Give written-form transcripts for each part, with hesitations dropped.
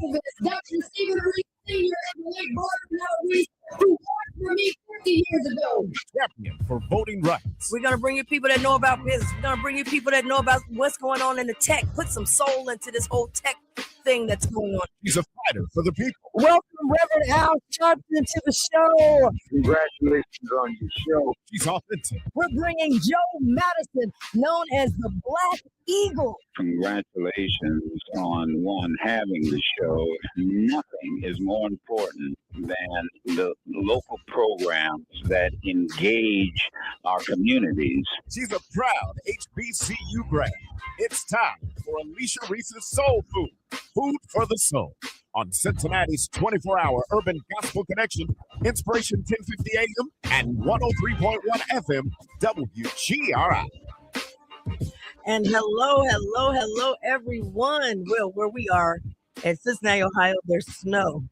activist, Dr. Stephen Reece Sr. and the late Barbara Reece, who worked for me 50 years ago. Champion for voting rights. We're going to bring you people that know about business. We're going to bring you people that know about what's going on in the tech. Put some soul into this whole tech thing that's going on. He's a fighter for the people. Welcome, Reverend Al Sharpton, to the show. Congratulations on your show. She's authentic. We're bringing Joe Madison, known as the Black Eagle. Congratulations on having the show. Nothing is more important than the local programs that engage our communities. She's a proud HBCU grad. It's time for Alicia Reece's Soul Food, Food for the Soul, on Cincinnati's 24-hour urban gospel connection, Inspiration 1050 AM and 103.1 FM, WGRI. And hello, everyone. Well, where we are at Cincinnati, Ohio, there's snow.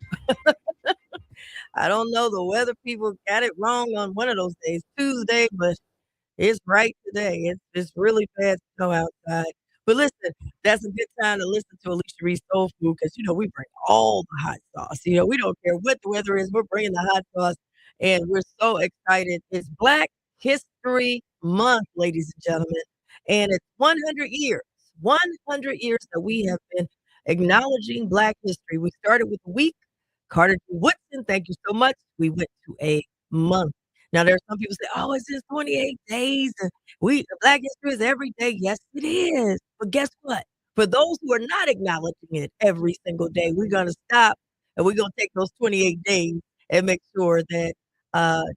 I don't know. The weather people got it wrong on one of those days, Tuesday, but it's right today. It's really bad snow outside. But listen, that's a good time to listen to Alicia Reece Soul Food because, we bring all the hot sauce. We don't care what the weather is. We're bringing the hot sauce, and we're so excited. It's Black History Month, ladies and gentlemen, and it's 100 years that we have been acknowledging Black history. We started with a week. Carter G. Woodson, thank you so much. We went to a month. Now, there are some people say, oh, it's just 28 days. And Black history is every day. Yes, it is. But guess what? For those who are not acknowledging it every single day, we're going to stop and we're going to take those 28 days and make sure that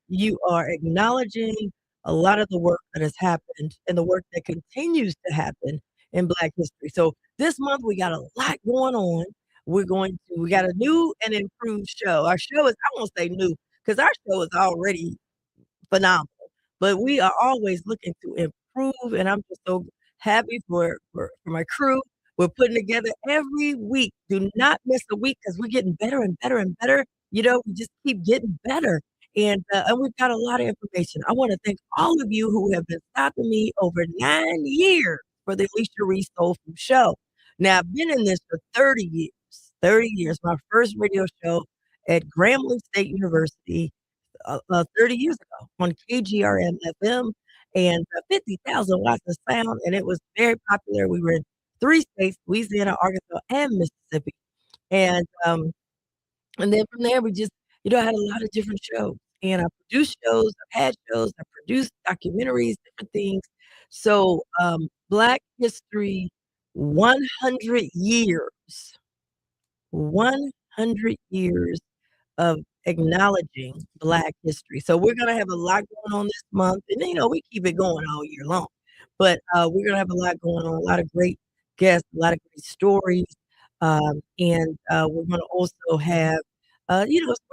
you are acknowledging a lot of the work that has happened and the work that continues to happen in Black history. So this month, we got a lot going on. We got a new and improved show. Our show is, I won't say new, because our show is already phenomenal, but we are always looking to improve. And I'm just so happy for my crew. We're putting together every week. Do not miss a week because we're getting better and better and better. We just keep getting better. And we've got a lot of information. I want to thank all of you who have been stopping me over 9 years for the Alicia Reece Soul Food Show. Now, I've been in this for 30 years. 30 years. My first radio show at Grambling State University 30 years ago on KGRM FM and 50,000 watts of sound. And it was very popular. We were in 3 states, Louisiana, Arkansas, and Mississippi. And then from there, we just, I had a lot of different shows. And I produced shows, I've had shows, I produced documentaries, different things. So Black History, 100 years. 100 years of acknowledging Black history. So we're going to have a lot going on this month. And, we keep it going all year long. But we're going to have a lot going on, a lot of great guests, a lot of great stories. And we're going to also have, we're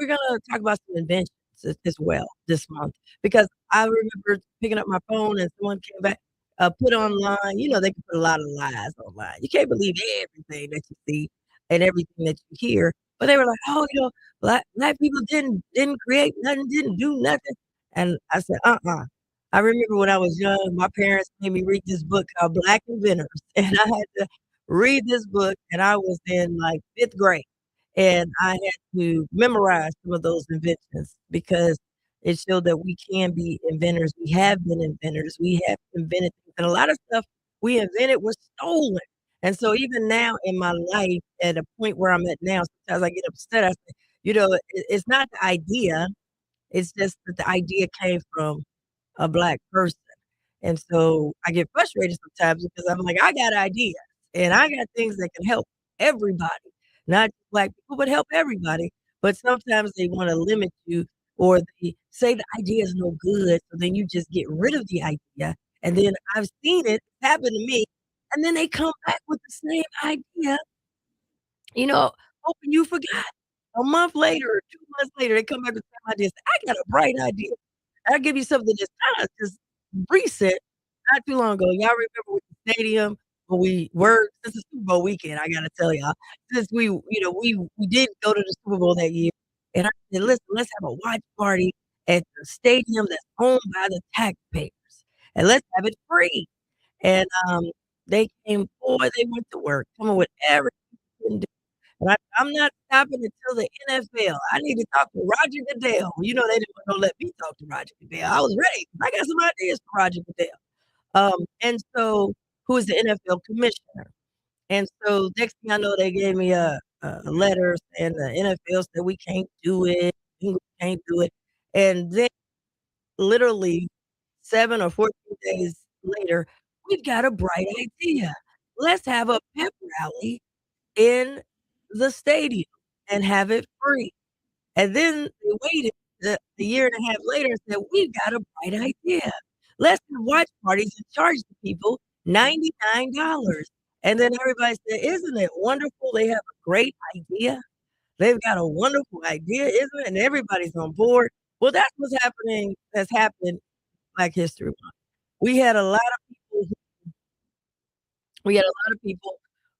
going to talk about some inventions as well this month. Because I remember picking up my phone and someone came back, put online, they can put a lot of lies online. You can't believe everything that you see and everything that you hear. But they were like, oh, black people didn't create nothing, didn't do nothing. And I said, I remember when I was young, my parents made me read this book called Black Inventors. And I had to read this book, and I was in like 5th grade. And I had to memorize some of those inventions because it showed that we can be inventors. We have been inventors. We have invented things. And a lot of stuff we invented was stolen. And so even now in my life, at a point where I'm at now, sometimes I get upset. I say, it's not the idea. It's just that the idea came from a Black person. And so I get frustrated sometimes because I'm like, I got ideas and I got things that can help everybody, not just Black people, but help everybody. But sometimes they want to limit you or they say the idea is no good. So then you just get rid of the idea. And then I've seen it happen to me. And then they come back with the same idea, hoping you forgot. A month later or 2 months later, they come back with the same idea. Say, I got a bright idea. I'll give you something this time. Just recent, not too long ago. Y'all remember with the stadium when we were, since the Super Bowl weekend, I got to tell y'all, since we did go to the Super Bowl that year. And I said, listen, let's have a watch party at the stadium that's owned by the taxpayers. And let's have it free. And they came, boy, they went to work, coming with everything they can do. And I I'm not stopping until the NFL. I need to talk to Roger Goodell. You know, they didn't want to let me talk to Roger Goodell. I was ready. I got some ideas for Roger Goodell. And so who is the NFL commissioner? And so next thing I know, they gave me a letter saying the NFL said we can't do it. We can't do it. And then literally 7 or 14 days later, we've got a bright idea. Let's have a pep rally in the stadium and have it free. And then they waited a year and a half later and said, we've got a bright idea. Let's have watch parties and charge the people $99. And then everybody said, isn't it wonderful? They have a great idea. They've got a wonderful idea, isn't it? And everybody's on board. Well, that's what's happening. That's happened Black History Month. We had a lot of people. We had a lot of people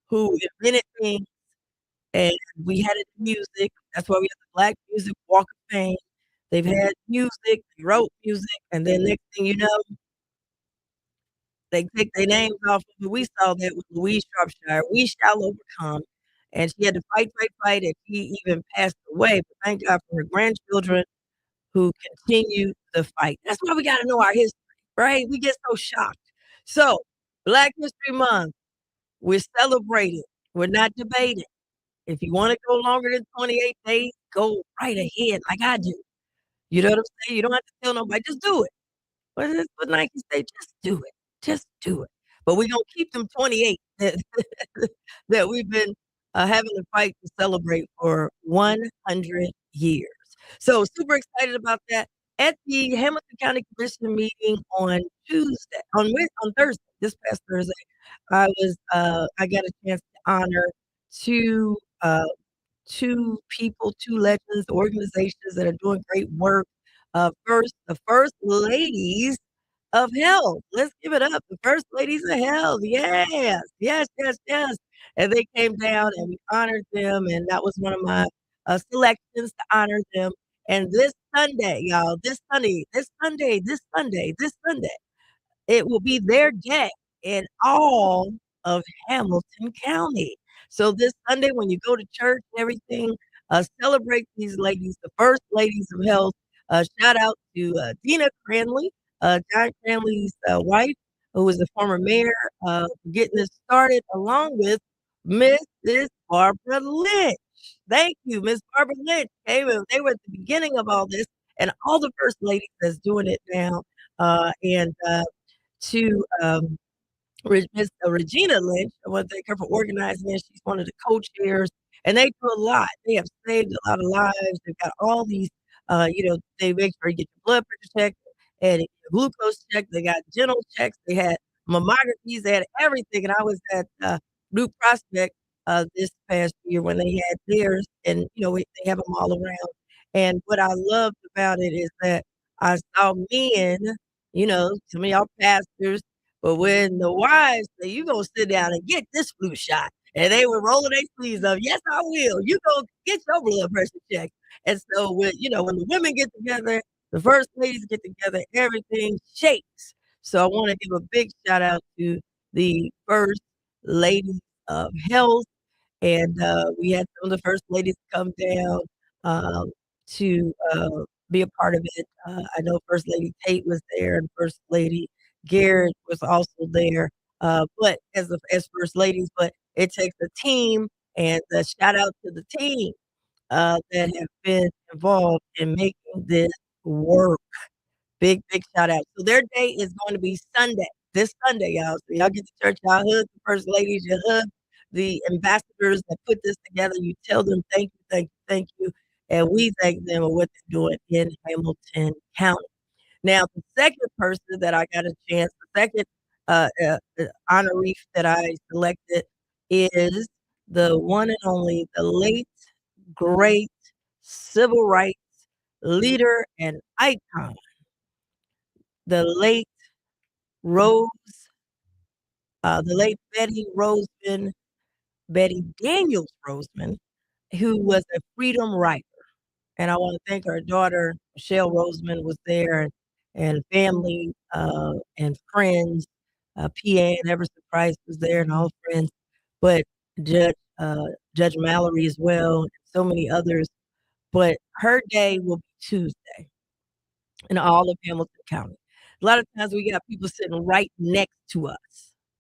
who invented things, and we had it in music. That's why we have the Black Music Walk of Fame. They've had music, they wrote music, and then next thing you know, they take their names off of it. We saw that with Louise Shropshire. We shall overcome. And she had to fight, fight, fight, and she even passed away. But thank God for her grandchildren who continue the fight. That's why we got to know our history, right? We get so shocked. So, Black History Month, we're celebrating. We're not debating. If you want to go longer than 28 days, go right ahead like I do. You know what I'm saying? You don't have to tell nobody. Just do it. What Nike say? Just do it. Just do it. But we're going to keep them 28 that we've been having to fight to celebrate for 100 years. So super excited about that. At the Hamilton County Commission meeting on Thursday, this past Thursday, I got a chance to honor two people, two legends, organizations that are doing great work. First, the First Ladies of Health. Let's give it up. The First Ladies of Health. Yes, yes, yes, yes. And they came down and we honored them. And that was one of my selections to honor them. And this Sunday, y'all, this Sunday, it will be their day in all of Hamilton County. So this Sunday, when you go to church and everything, celebrate these ladies, the First Ladies of Health. Shout out to Dina Cranley, John Cranley's wife, who was the former mayor, getting this started, along with Mrs. Barbara Lynch. Thank you, Miss Barbara Lynch. They were at the beginning of all this, and all the First Ladies that's doing it now. And to Miss Regina Lynch. I want to thank her for organizing it. She's one of the co-chairs, and they do a lot. They have saved a lot of lives. They've got all these, they make sure you get your blood pressure checked and your glucose checked. They got dental checks. They had mammographies. They had everything. And I was at New Prospect this past year when they had theirs, and they have them all around. And what I loved about it is that I saw men, some of y'all pastors, but when the wives say, you gonna sit down and get this flu shot, and they were rolling their sleeves up, yes, I will. You go get your blood pressure checked. And so when the women get together, the First Ladies get together, everything shakes. So I want to give a big shout out to the First Ladies of Health. And we had some of the First Ladies come down to be a part of it. I know First Lady Tate was there, and First Lady Garrett was also there. But as First Ladies, but it takes a team, and shout out to the team that have been involved in making this work. Big shout out. So their day is going to be Sunday, this Sunday, y'all. So y'all get to church, y'all hug the First Ladies, you hug the ambassadors that put this together. You tell them thank you, thank you, thank you. And we thank them for what they're doing in Hamilton County. Now, the second person that I got a chance, the second honoree that I selected is the one and only, the late, great civil rights leader and icon, the late Betty Daniels Roseman, who was a freedom writer. And I want to thank her daughter, Michelle Roseman, was there, and family and friends. PA and Everson Price was there, and all friends. But Judge Judge Mallory as well, and so many others. But her day will be Tuesday in all of Hamilton County. A lot of times we got people sitting right next to us.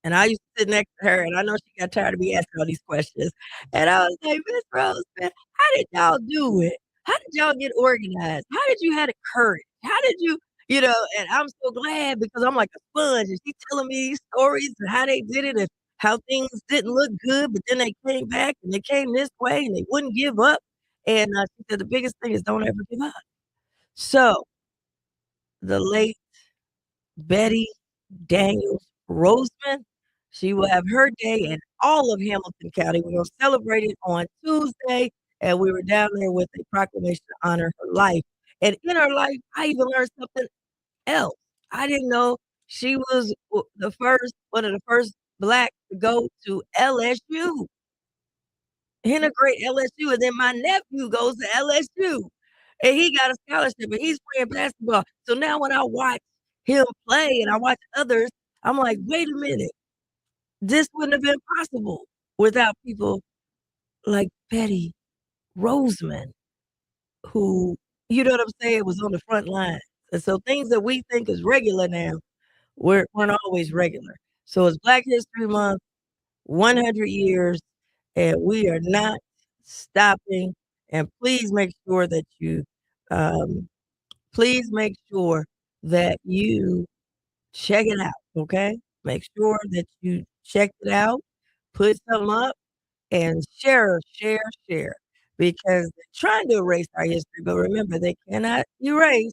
And I used to sit next to her, and I know she got tired of me asking all these questions. And I was like, Miss Rose, man, how did y'all do it? How did y'all get organized? How did you have the courage? How did you, and I'm so glad because I'm like a sponge, and she's telling me these stories and how they did it and how things didn't look good, but then they came back and they came this way and they wouldn't give up. And she said the biggest thing is don't ever give up. So the late Betty Daniels Roseman. She will have her day in all of Hamilton County. We're going to celebrate it on Tuesday. And we were down there with a proclamation to honor her life. And in her life, I even learned something else. I didn't know she was one of the first Black to go to LSU, integrate LSU. And then my nephew goes to LSU. And he got a scholarship and he's playing basketball. So now when I watch him play and I watch others, I'm like, wait a minute. This wouldn't have been possible without people like Betty Roseman, who, you know what I'm saying, was on the front line. And so things that we think is regular now weren't always regular. So it's Black History Month, 100 years, and we are not stopping. And please make sure that you check it out, okay? Make sure that you check it out, put something up, and share, because they're trying to erase our history, but remember, they cannot erase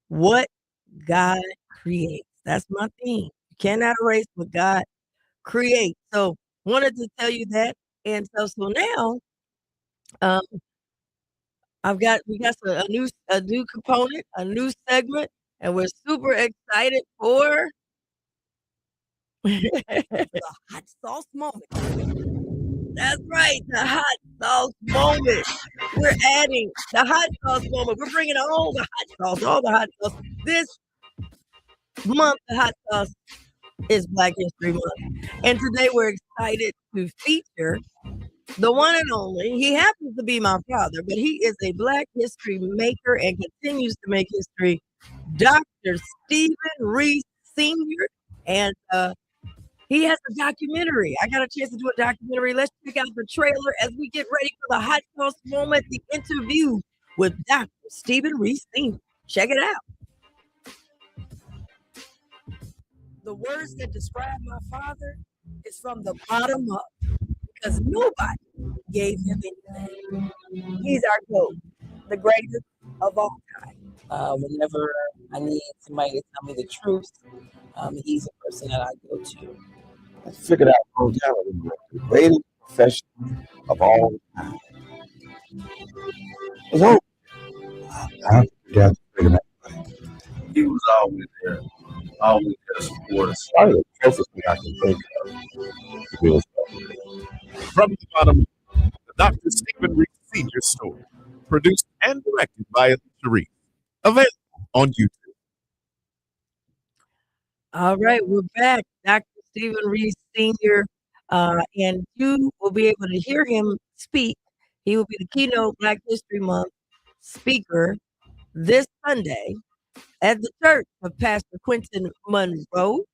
what God creates. That's my theme. You cannot erase what God creates. So wanted to tell you that. And so now um, we got a new component, a new segment, and we're super excited for the hot sauce moment. That's right, the hot sauce moment. We're adding the hot sauce moment. We're bringing all the hot sauce. This month, the hot sauce is Black History Month. And today we're excited to feature the one and only. He happens to be my father, but he is a Black history maker and continues to make history. Dr. Stephen Reece Sr. And he has a documentary. I got a chance to do a documentary. Let's check out the trailer as we get ready for the hot sauce moment, the interview with Dr. Stephen Reece Sr. Check it out. The words that describe my father is from the bottom up because nobody gave him anything. He's our GOAT, the greatest of all time. Whenever I need somebody to tell me the truth, he's the person that I go to. I figured out a long time ago, the greatest profession of all time. It's over. I forgot to figure that out. He was always there to support us. Probably the closest thing I can think of to be From the bottom, the Dr. Stephen Reece Sr. story, produced and directed by Alicia Reece, available on YouTube. All right, we're back. Dr. Stephen Reece Sr., and you will be able to hear him speak. He will be the keynote Black History Month speaker this Sunday at the church of Pastor Quentin Monroe,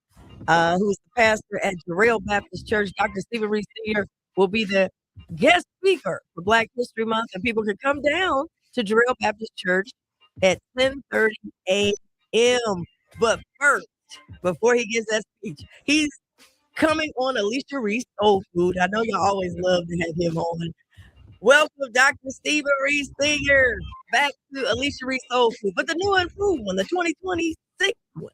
who's the pastor at Jarrell Baptist Church. Dr. Stephen Reece Sr. will be the guest speaker for Black History Month, and people can come down to Jarrell Baptist Church at 10:30 a.m. But first, before he gives that speech, he's coming on Alicia Reece Soul Food. I know y'all always love to have him on. Welcome, Dr. Stephen Reece Sr. back to Alicia Reece Soul Food, but the new and improved one, the 2026 one.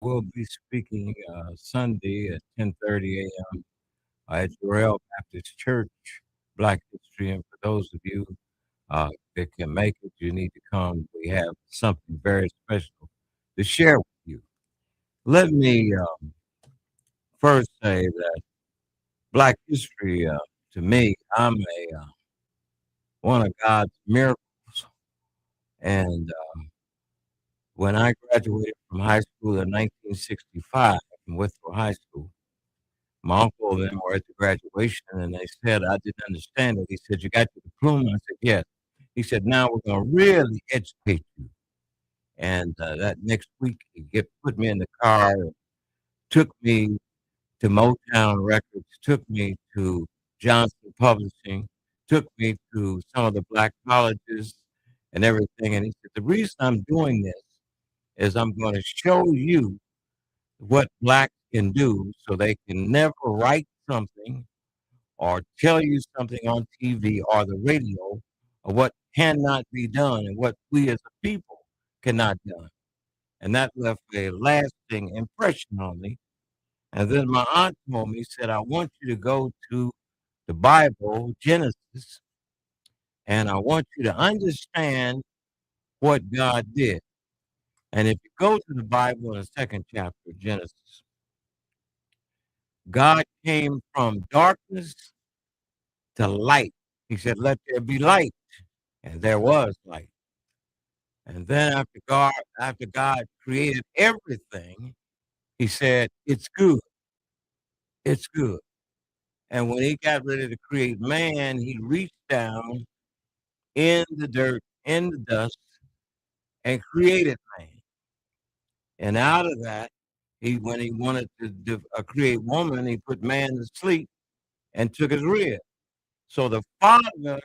We'll be speaking Sunday at 10:30 a.m. At Jarrell Baptist Church, Black History. And for those of you that can make it, you need to come. We have something very special to share with you. Let me first say that Black history, to me, I'm one of God's miracles. And when I graduated from high school in 1965, in Withrow High School. My uncle and them were at the graduation, and they said, I didn't understand it. He said, "You got your diploma?" I said, "Yes." He said, "Now we're going to really educate you." And that next week, put me in the car and took me to Motown Records, took me to Johnson Publishing, took me to some of the black colleges and everything. And he said, "The reason I'm doing this is I'm going to show you what blacks can do so they can never write something or tell you something on TV or the radio of what cannot be done and what we as a people cannot done." And that left a lasting impression on me. And then my aunt told me, said, "I want you to go to the Bible, Genesis, and I want you to understand what God did." And if you go to the Bible in the second chapter of Genesis, God came from darkness to light. He said, "Let there be light." And there was light. And then after God created everything, he said, "It's good. It's good." And when he got ready to create man, he reached down in the dirt, in the dust, and created man. And out of that, when he wanted to create woman, he put man to sleep and took his rib. So the father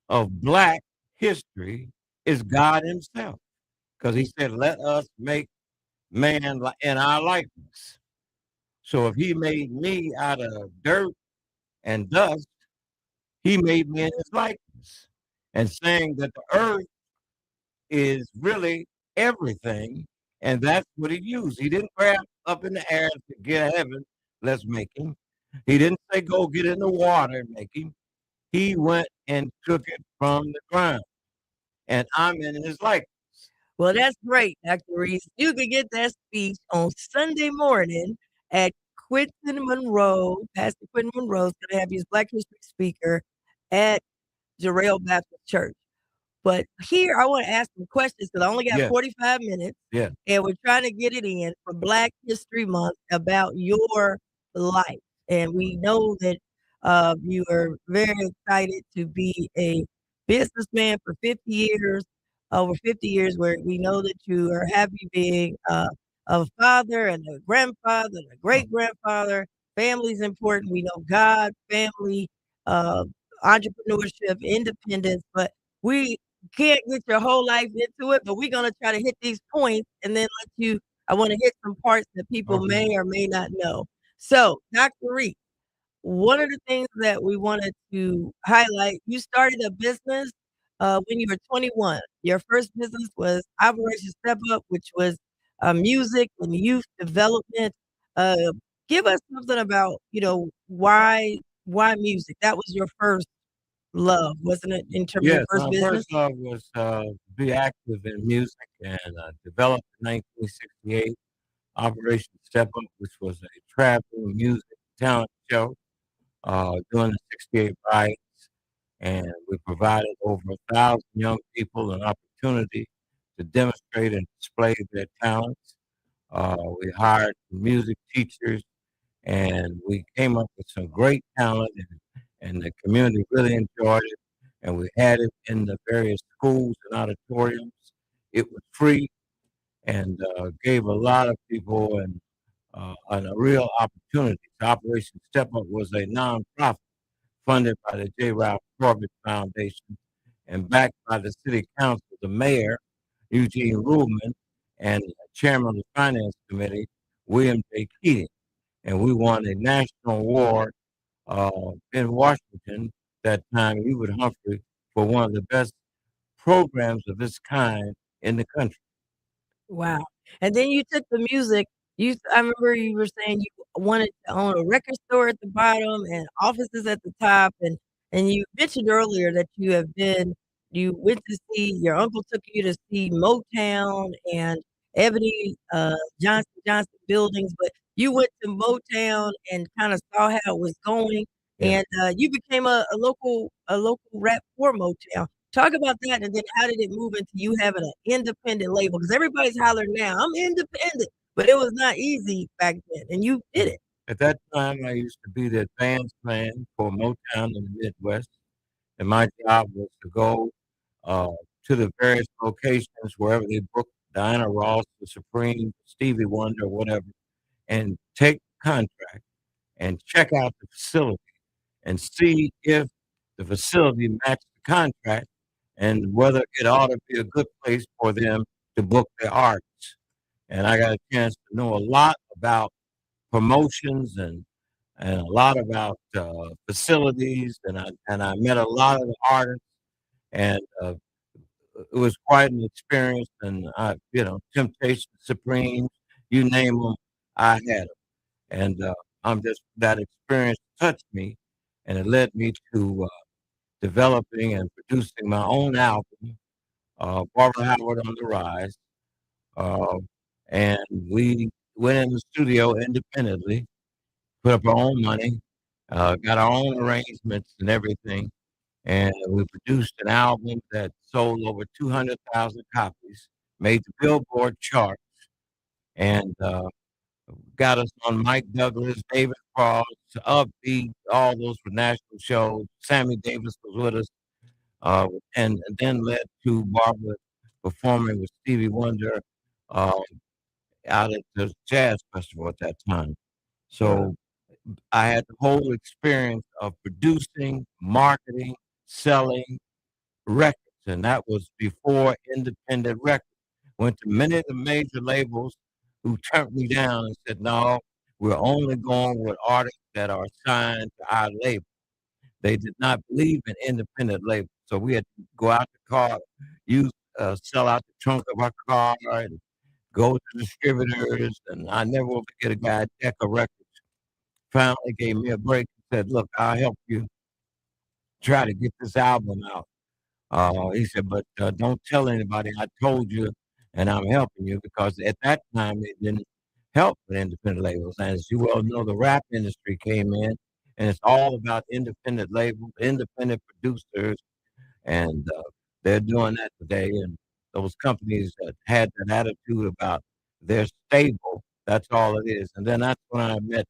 of black history is God himself, because he said, "Let us make man in our likeness." So if he made me out of dirt and dust, he made me in his likeness. And saying that the earth is really everything, and that's what he used. He didn't grab up in the air to get heaven, let's make him. He didn't say, "Go get in the water and make him." He went and took it from the ground, and I'm in his likeness. Well, that's great, Dr. Reece. You can get that speech on Sunday morning at Quentin Monroe. Pastor Quentin Monroe is going to have his Black History speaker at Jarrell Baptist Church. But here, I want to ask some questions because I only got 45 minutes. Yeah. And we're trying to get it in for Black History Month about your life. And we know that you are very excited to be a businessman for 50 years, over 50 years, where we know that you are happy being a father and a grandfather and a great grandfather. Family is important. We know God, family, entrepreneurship, independence, but we can't get your whole life into it, but we're gonna try to hit these points and then let you. I want to hit some parts that people may or may not know. So, Dr. Reece, one of the things that we wanted to highlight, you started a business when you were 21. Your first business was Operation Step Up, which was music and youth development. Uh, Give us something about, why music? That was your first love, wasn't it, in terms of Yes, your first my business? first love was to be active in music, and developed in 1968 Operation Step Up, which was a traveling music talent show during the 68 riots. And we provided over 1,000 young people an opportunity to demonstrate and display their talents. We hired music teachers, and we came up with some great talent, and the community really enjoyed it. And we had it in the various schools and auditoriums. It was free, and gave a lot of people a real opportunity. Operation Step Up was a nonprofit funded by the J. Ralph Corbett Foundation and backed by the City Council, the mayor, Eugene Ruhlman, and chairman of the Finance Committee, William J. Keating. And we won a national award in Washington that time, Hubert Humphrey, for one of the best programs of this kind in the country. Wow. And then you took the music. I remember you were saying you wanted to own a record store at the bottom and offices at the top. And you mentioned earlier that you went to see, your uncle took you to see Motown and Ebony Johnson buildings, but you went to Motown and kind of saw how it was going. Yeah. And you became a local rep for Motown. Talk about that, and then how did it move into you having an independent label? Because everybody's hollering now, I'm independent. but it was not easy back then, and you did it. At that time, I used to be the advance man for Motown in the Midwest, and my job was to go uh, to the various locations wherever they booked Diana Ross, the Supreme, Stevie Wonder, whatever, and take the contract and check out the facility and see if the facility matched the contract and whether it ought to be a good place for them to book their artists. And I got a chance to know a lot about promotions and a lot about facilities, and I met a lot of the artists, and it was quite an experience. And Temptation Supreme, you name them, I had them, and I'm just that experience touched me, and it led me to developing and producing my own album, Barbara Howard on the Rise, uh, and we went in the studio independently, put up our own money, got our own arrangements and everything, and we produced an album that sold over 200,000 copies, made the Billboard chart, and got us on Mike Douglas, David Cross, Upbeat, all those were national shows. Sammy Davis was with us, and then led to Barbara performing with Stevie Wonder uh, out at the Jazz Festival at that time. Wow. So I had the whole experience of producing, marketing, selling records, and that was before independent records. Went to many of the major labels who turned me down and said, "No, we're only going with artists that are signed to our label." They did not believe in independent labels, so we had to go out the car, sell out the trunk of our car, and go to distributors. And I never will forget a guy at Decca Records finally gave me a break and said, "Look, I'll help you try to get this album out." He said, "But don't tell anybody I told you and I'm helping you," because at that time it didn't help with independent labels. And as you well know, the rap industry came in, and it's all about independent labels, independent producers, and they're doing that today. And those companies that had that attitude about they're stable, that's all it is. And then that's when I met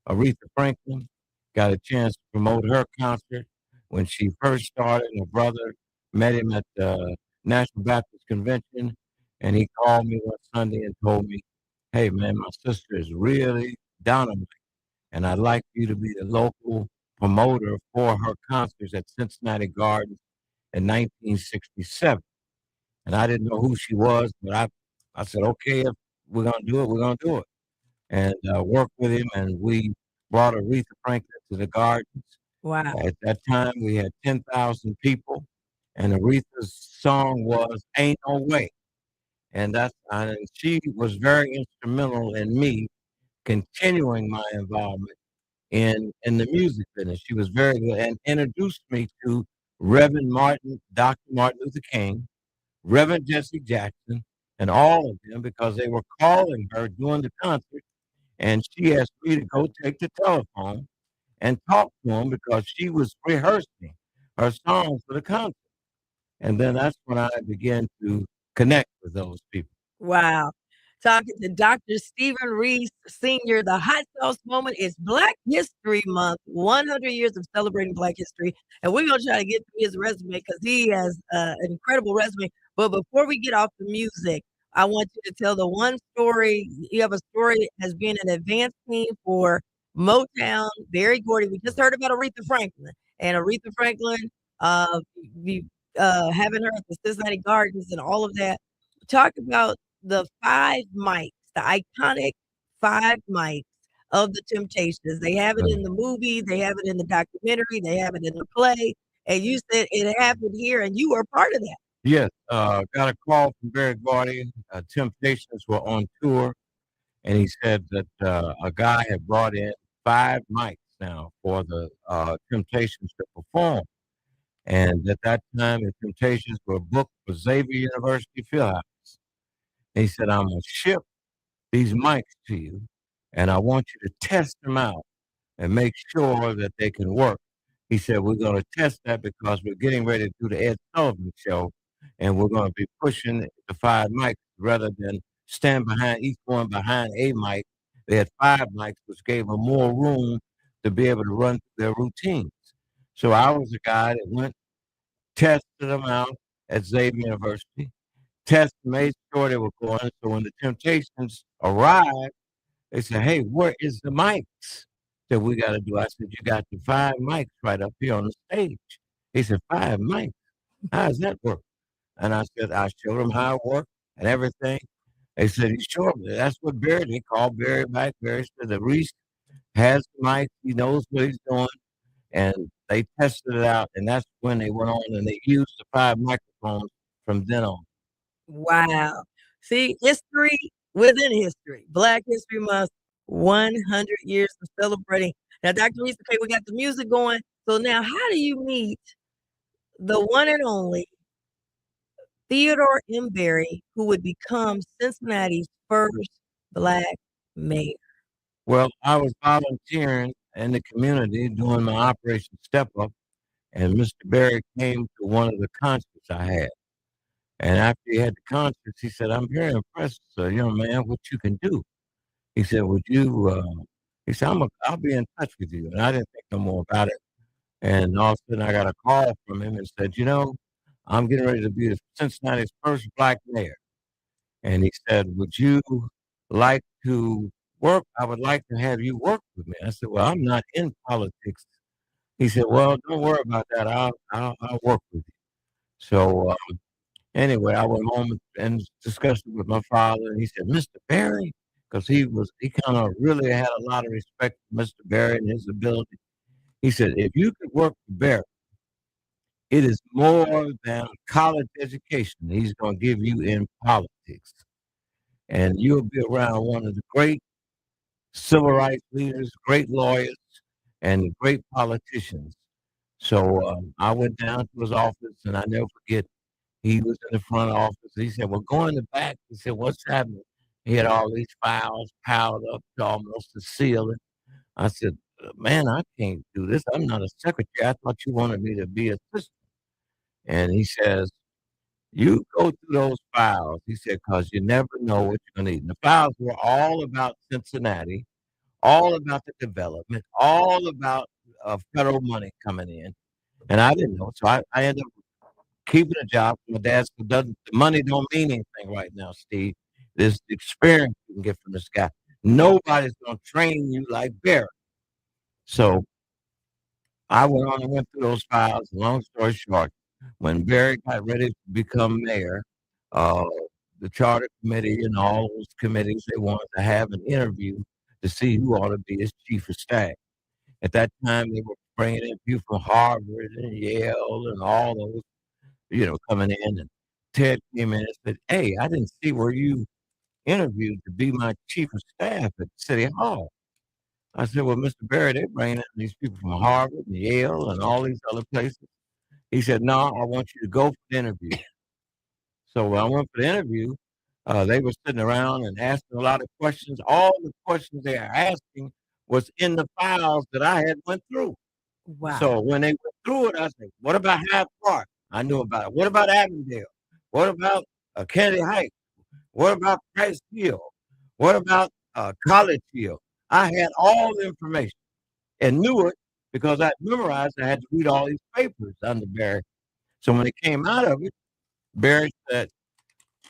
Aretha Franklin, got a chance to promote her concert when she first started. Her brother met him at the National Baptist Convention, and he called me one Sunday and told me, "Hey, man, my sister is really dynamite, and I'd like you to be the local promoter for her concerts at Cincinnati Gardens in 1967." And I didn't know who she was, but I said, "Okay, if we're going to do it, we're going to do it." And worked with him, and we brought Aretha Franklin to the Gardens. Wow. At that time, we had 10,000 people, and Aretha's song was "Ain't No Way." And she was very instrumental in me continuing my involvement in the music business. She was very good and introduced me to Reverend Martin, Dr. Martin Luther King, Reverend Jesse Jackson, and all of them because they were calling her during the concert, and she asked me to go take the telephone and talk to them because she was rehearsing her songs for the concert. And then that's when I began to connect with those people. Wow. Talking to Dr. Stephen Reece Sr., the hot sauce moment is Black History Month, 100 years of celebrating Black history. And we're going to try to get through his resume because he has an incredible resume. But before we get off the music, I want you to tell the one story. You have a story as being an advance team for Motown, Berry Gordy. We just heard about Aretha Franklin. And Aretha Franklin, uh, we, having her at the Cincinnati Gardens and all of that. Talk about the 5 mics, the iconic 5 mics of the Temptations. They have it in the movie, they have it in the documentary, they have it in the play, and you said it happened here, and you were part of that. Yes, got a call from Barry Gordy. Temptations were on tour, and he said that a guy had brought in 5 mics now for the Temptations to perform. And at that time, the Temptations were booked for Xavier University Fieldhouse. He said, "I'm going to ship these mics to you, and I want you to test them out and make sure that they can work." He said, "We're going to test that because we're getting ready to do the Ed Sullivan show, and we're going to be pushing the 5 mics rather than stand behind each one behind a mic. They had 5 mics, which gave them more room to be able to run their routines. So I was the guy that went, tested them out at Xavier University, tested, made sure they were going. So when the Temptations arrived, they said, "Hey, where is the mics that we got to do?" I said, "You got the 5 mics right up here on the stage." He said, "5 mics? How does that work?" And I said, I showed them how it worked and everything. They said, "You sure?" That's what Barry, they called Barry back. Barry said, "The Reece has the mic. He knows what he's doing." And they tested it out. And that's when they went on and they used the 5 microphones from then on. Wow. See, history within history. Black History Month, 100 years of celebrating. Now, Dr. Reece, okay, we got the music going. So now, how do you meet the one and only Theodore M. Berry, who would become Cincinnati's first Black mayor? Well, I was volunteering in the community doing my Operation Step Up, and Mr. Berry came to one of the concerts I had. And after he had the concerts, he said, "I'm very impressed, young man, what you can do." He said, "Would you?" He said, I'll be in touch with you." And I didn't think no more about it. And all of a sudden, I got a call from him and said, "I'm getting ready to be the Cincinnati's first Black mayor." And he said, "Would you like to work? I would like to have you work with me." I said, "Well, I'm not in politics." He said, "Well, don't worry about that. I'll work with you." So anyway, I went home and discussed it with my father, and he said, "Mr. Berry," because he kind of really had a lot of respect for Mr. Berry and his ability. He said, "If you could work for Berry, it is more than a college education he's going to give you in politics. And you'll be around one of the great civil rights leaders, great lawyers, and great politicians." So I went down to his office, and I never forget, he was in the front office. He said, "Well, go in the back." He said, "What's happening?" He had all these files piled up to almost the ceiling. I said, "Man, I can't do this. I'm not a secretary. I thought you wanted me to be assistant." And he says, "You go through those files." He said, "Because you never know what you're going to need." And the files were all about Cincinnati, all about the development, all about federal money coming in. And I didn't know. So I ended up keeping a job. My dad said, the money don't mean anything right now, Steve. This experience you can get from this guy. Nobody's going to train you like Barry. So I went on and went through those files. Long story short, when Barry got ready to become mayor, uh, the charter committee and all those committees, they wanted to have an interview to see who ought to be his chief of staff. At that time, they were bringing in people from Harvard and Yale and all those, coming in. And Ted came in and said, "Hey, I didn't see where you interviewed to be my chief of staff at City Hall." I said, "Well, Mr. Barry, they're bringing in these people from Harvard and Yale and all these other places." He said, "No, I want you to go for the interview." So when I went for the interview, they were sitting around and asking a lot of questions. All the questions they were asking was in the files that I had went through. Wow. So when they went through it, I said, "What about Hyde Park?" I knew about it. "What about Avondale? What about Kennedy Heights? What about Price Hill? What about College Hill?" I had all the information and knew it because I memorized. I had to read all these papers under Barry. So when it came out of it, Barry said,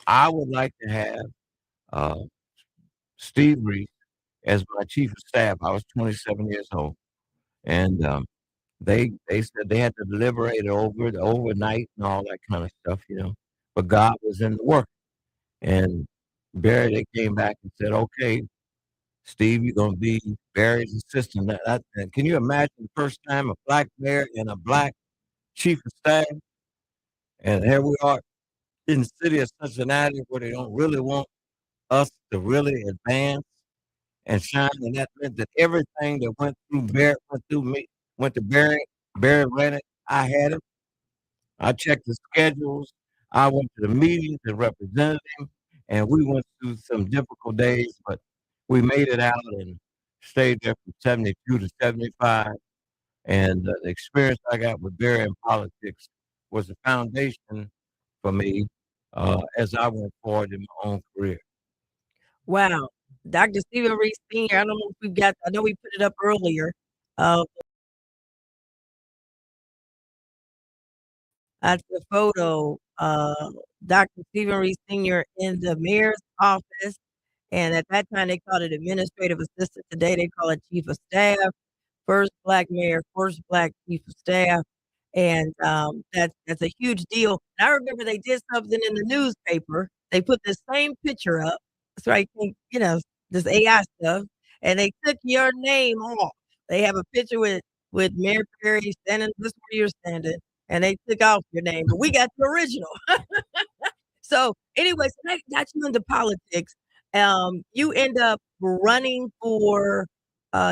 "I would like to have uh, Steve Reece as my chief of staff." I was 27 years old, and they said they had to deliberate it over the overnight and all that kind of stuff. But God was in the work, and Barry, they came back and said, "Okay, Steve, you're going to be Barry's assistant." And can you imagine the first time a Black mayor and a Black chief of staff? And here we are in the city of Cincinnati where they don't really want us to really advance and shine. And that meant that everything that went through Barry, went through me, went to Barry. Barry ran it. I had it. I checked the schedules. I went to the meetings and represented him. And we went through some difficult days, but we made it out and stayed there from 72 to 75. And the experience I got with Barry in politics was the foundation for me as I went forward in my own career. Wow. Dr. Stephen Reece Sr. I don't know if I know we put it up earlier. That's the photo. Dr. Stephen Reece Sr. in the mayor's office. And at that time, they called it administrative assistant. Today, they call it chief of staff. First black mayor, first black chief of staff. And that's a huge deal. And I remember they did something in the newspaper. They put the same picture up. So I think, this AI stuff. And they took your name off. They have a picture with Mayor Perry standing just where you're standing. And they took off your name. But we got the original. So anyway, so that got you into politics. You end up running for.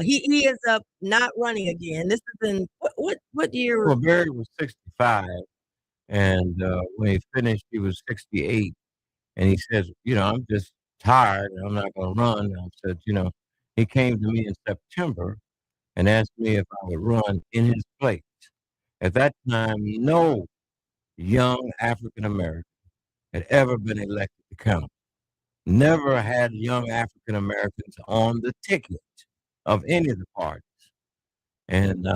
He ends up not running again. This is in what year? Well, Barry was 65, and when he finished, he was 68. And he says, I'm just tired and I'm not going to run. And I said, he came to me in September and asked me if I would run in his place. At that time, no young African American had ever been elected to council. Never had young African Americans on the ticket of any of the parties. And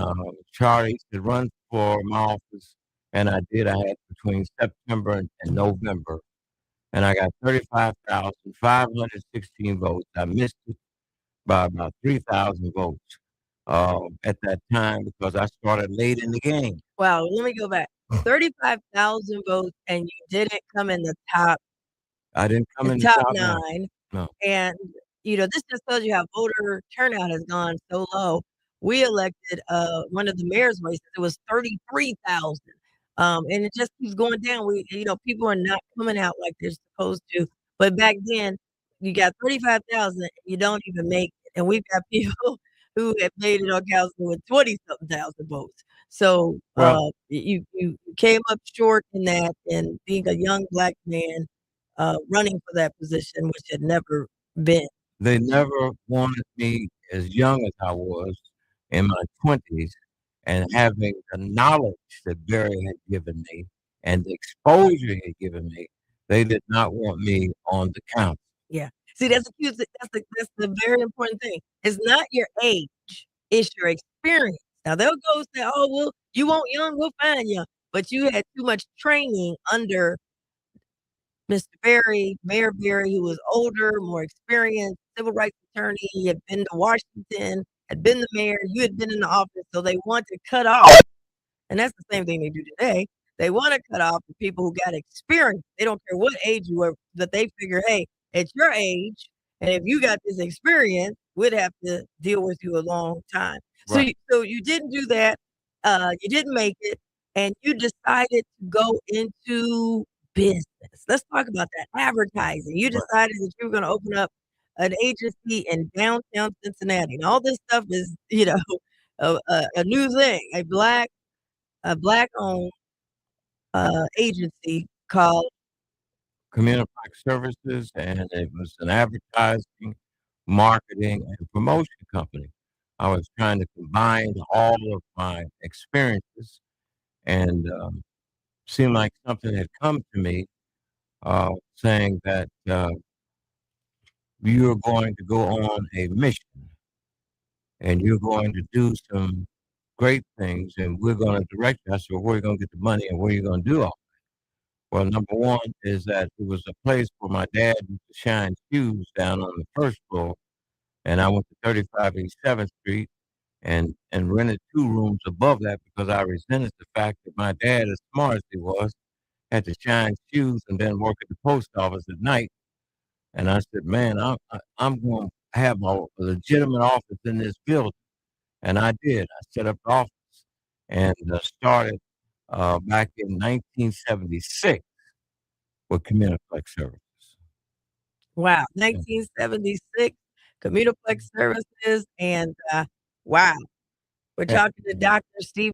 Charlie said, run for my office. And I did. I had between September and November. And I got 35,516 votes. I missed it by about 3,000 votes at that time because I started late in the game. Wow, let me go back. 35,000 votes, and you didn't come in the top. I didn't come in the top top 9. No. And this just tells you how voter turnout has gone so low. We elected one of the mayor's races. It was 33,000. And it just keeps going down. People are not coming out like they're supposed to. But back then, you got 35,000, you don't even make it. And we've got people who have made it on council with 20-something thousand votes. So you came up short in that, and being a young black man running for that position, which had never been. They never wanted me as young as I was in my 20s and having the knowledge that Barry had given me and the exposure he had given me. They did not want me on the council. Yeah. See, that's the very important thing. It's not your age, it's your experience. Now they'll go say, oh, well, you want young, we'll find young. But you had too much training under Mr. Barry, Mayor Barry, who was older, more experienced, civil rights attorney. He had been to Washington, had been the mayor. You had been in the office, so they want to cut off. And that's the same thing they do today. They want to cut off the people who got experience. They don't care what age you were, but they figure, hey, at your age, and if you got this experience, we'd have to deal with you a long time. Right. So you didn't do that. You didn't make it, and you decided to go into business. Let's talk about that. Advertising. You decided that you were going to open up an agency in downtown Cincinnati, and all this stuff is, a new thing. A black-owned agency called Community Services, and it was an advertising, marketing, and promotion company. I was trying to combine all of my experiences, and seemed like something had come to me saying that you're going to go on a mission, and you're going to do some great things, and we're going to direct you. I said, well, where are you going to get the money, and what are you going to do all? Well, number one is that it was a place where my dad used to shine shoes down on the first floor. And I went to 3587th Street and rented 2 rooms above that because I resented the fact that my dad, as smart as he was, had to shine shoes and then work at the post office at night. And I said, man, I'm going to have a legitimate office in this building. And I did. I set up the office and started back in 1976 with Communiplex Services. Wow, 1976, Communiplex Services, and wow, we're talking to Dr. Steve.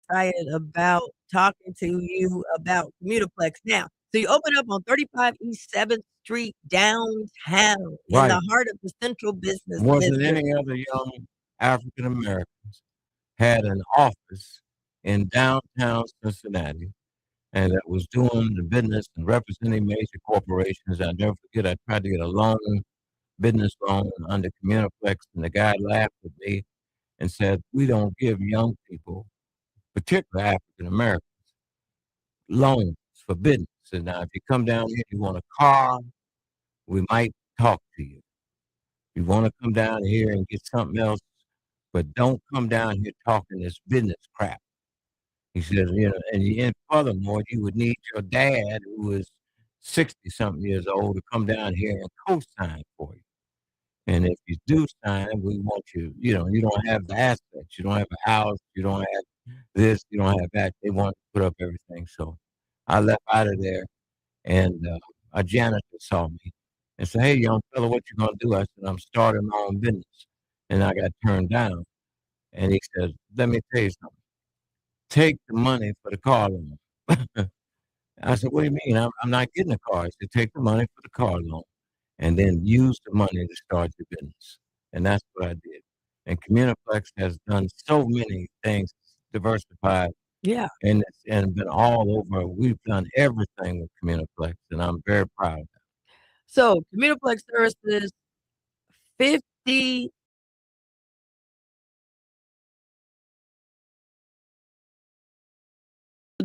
Excited about talking to you about Communiplex. Now, so you open up on 35 East 7th Street downtown in the heart of the central business More than district. any other young African Americans had an office in downtown Cincinnati, and that was doing the business and representing major corporations. I'll never forget, I tried to get a loan, business loan under Communiplex, and the guy laughed at me and said, "We don't give young people, particularly African Americans, loans for business. And now, if you come down here, you want a car, we might talk to you. You want to come down here and get something else, but don't come down here talking this business crap." He says, and furthermore, you would need your dad, who is 60 something years old, to come down here and co-sign for you. And if you do sign, we want you, you don't have the assets. You don't have a house. You don't have this. You don't have that. They want to put up everything. So I left out of there, and a janitor saw me and said, "Hey, young fella, what you going to do?" I said, "I'm starting my own business." And I got turned down. And he said, "Let me tell you something. Take the money for the car loan." I said, "What do you mean? I'm not getting a car." He said, "Take the money for the car loan and then use the money to start your business." And that's what I did. And Communiplex has done so many things, diversified, Yeah. and been all over. We've done everything with Communiplex, and I'm very proud of that. So Communiplex Services, 50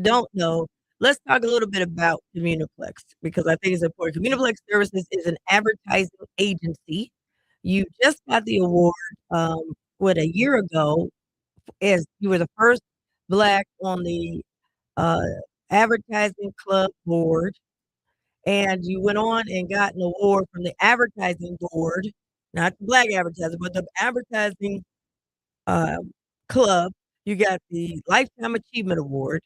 don't know, let's talk a little bit about Communiplex because I think it's important. Communiplex Services is an advertising agency. You just got the award, a year ago, as you were the first Black on the uh, Advertising Club board, and you went on and got an award from the Advertising Board, not the Black advertiser, but the Advertising uh, Club. You got the Lifetime Achievement Award.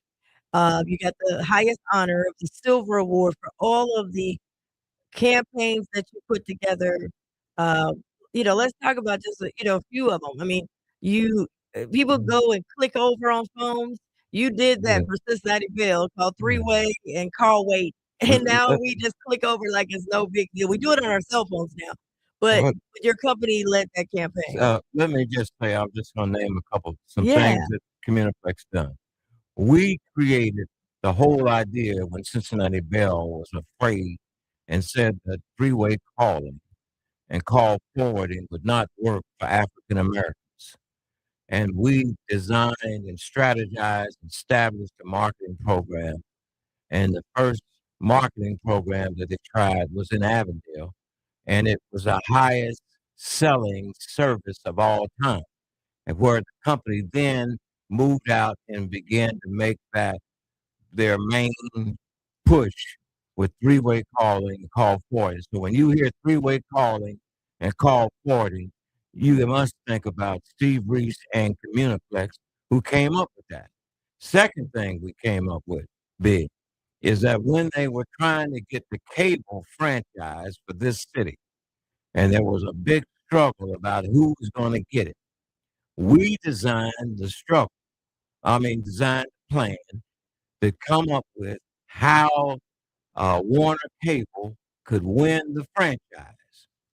You got the highest honor of the Silver Award for all of the campaigns that you put together. Uh, let's talk about just a few of them. I mean, you people go and click over on phones. You did Yeah. that for Cincinnati Bell called Three Way and Call Wait, and now we just click over like it's no big deal. We do it on our cell phones now, but Well, your company led that campaign. let me just say, I'm just going to name some Yeah. things that Communiplex done. We created the whole idea when Cincinnati Bell was afraid and said that three-way calling and call forwarding would not work for African Americans. And we designed and strategized and established a marketing program. And the first marketing program that they tried was in Avondale. And it was the highest selling service of all time. And where the company then moved out and began to make that their main push with three-way calling and call forwarding. So when you hear three-way calling and call forwarding, you must think about Steve Reece and Communiplex, who came up with that. Second thing we came up with, big, is that when they were trying to get the cable franchise for this city, and there was a big struggle about who was going to get it, we designed designed the plan to come up with how Warner Cable could win the franchise.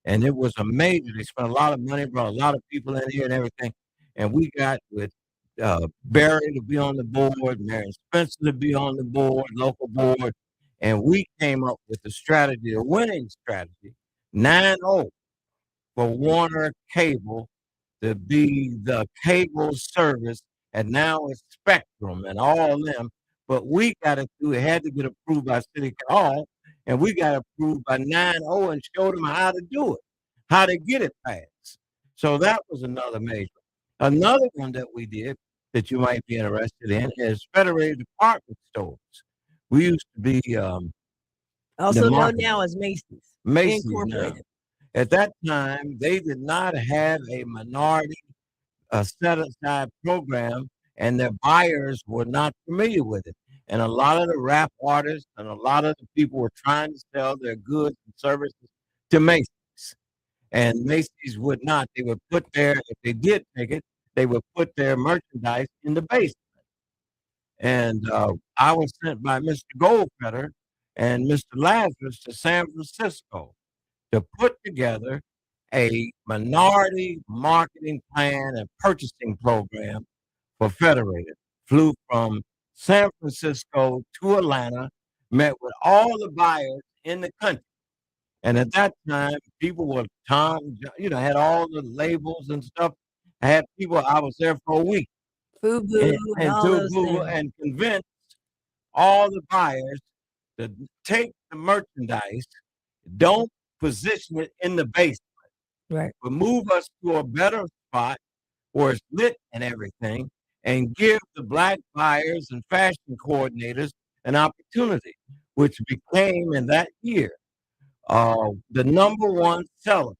And it was amazing. They spent a lot of money, brought a lot of people in here and everything. And we got with Barry to be on the board, Marion Spencer to be on the board, local board. And we came up with the strategy, a winning strategy, 9-0 for Warner Cable to be the cable service, and now it's Spectrum and all them. But we got to do it, had to get approved by City Hall, and we got approved by 9-0 and showed them how to do it, how to get it passed. So that was another major. Another one that we did that you might be interested in is Federated Department Stores. We used to be Also known market. now as Macy's Macy's now. Incorporated. At that time, they did not have a minority set aside program, and their buyers were not familiar with it. And a lot of the rap artists and a lot of the people were trying to sell their goods and services to Macy's. And Macy's would not. They would put if they did take it, they would put their merchandise in the basement. And I was sent by Mr. Goldfetter and Mr. Lazarus to San Francisco to put together a minority marketing plan and purchasing program for Federated. Flew from San Francisco to Atlanta, met with all the buyers in the country. And at that time, people were had all the labels and stuff. I had people, I was there for a week FUBU and all those things. and convinced all the buyers to take the merchandise, don't position it in the basement, Right. but move us to a better spot where it's lit and everything, and give the black buyers and fashion coordinators an opportunity, which became in that year the number one seller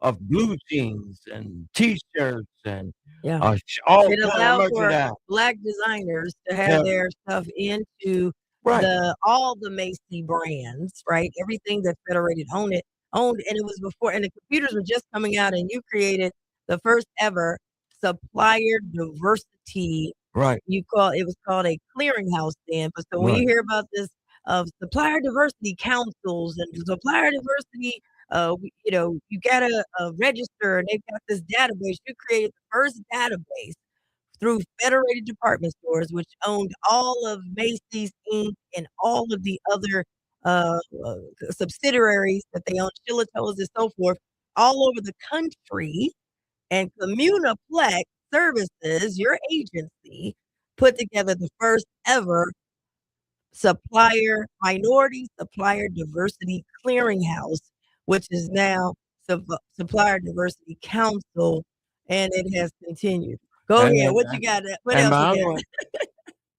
of blue jeans and T-shirts and Yeah. all It kind of allowed for merchandise. black designers to have Yeah. their stuff into Right. all the Macy brands, right? Everything that Federated owned, and it was before, and the computers were just coming out, and you created the first ever supplier diversity. Right. It was called a clearinghouse then. But so when you Right. hear about this of supplier diversity councils and supplier diversity, you gotta register, and they've got this database. You created the first database through Federated Department Stores, which owned all of Macy's Inc. and all of the other subsidiaries that they own, Shillitoes and so forth, all over the country. And Communiplex Services, your agency, put together the first ever minority supplier diversity clearinghouse, which is now Supplier Diversity Council, and it has continued. Go And ahead. then, What you got? What and else my you other got? one,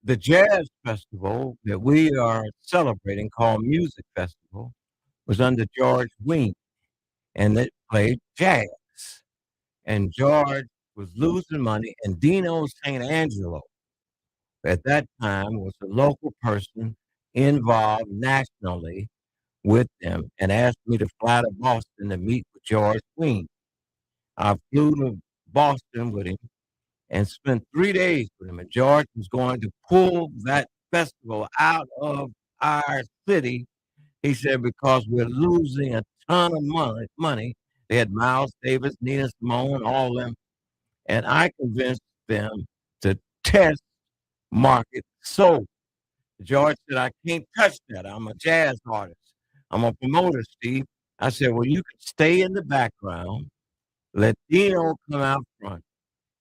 the jazz festival that we are celebrating, called Music Festival, was under George Wein, and it played jazz. And George was losing money, and Dino St. Angelo at that time was a local person involved nationally with them and asked me to fly to Boston to meet with George Wein. I flew to Boston with him and spent 3 days with him. And George was going to pull that festival out of our city. He said, because we're losing a ton of money. They had Miles Davis, Nina Simone, all of them. And I convinced them to test market soul. George said, I can't touch that. I'm a jazz artist. I'm a promoter, Steve. I said, well, you can stay in the background. Let Dino come out front.